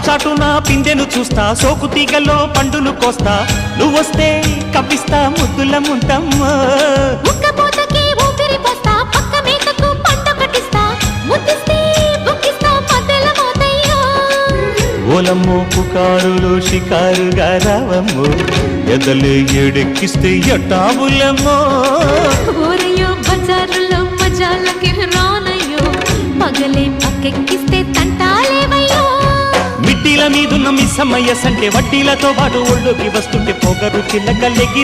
చాటున పిందెను చూస్తా, సోకు తీగల్లో పండును కోస్తా, నువ్వొస్తే కప్పిస్తా ముద్దుల ముంతమ్మో. ఉక్కపోతకి ఊపిరి పోస్తా, పక్క మేకకు పంట కట్టిస్తా, ముద్దిస్తే బుక్కిస్తా మధ్యల మోతయ్యో. ఓలమ్మో పుకారులు షికారుగా రావమ్మో, ఎదలే ఏడెక్కిస్తే ఎట్టాబులమ్మో. ఊరయ్యో బజారులో మజాలకి రానయ్యో, పగలే పక్కెక్కిస్తే తంటాలేవయ్యో. మిట్టిల మీదున్న మిస్సమ్మయ్య సంటే వడ్డీలతో పాటు ఒళ్ళోకి వస్తుంటే పొగరు చిల్లకల్లెగి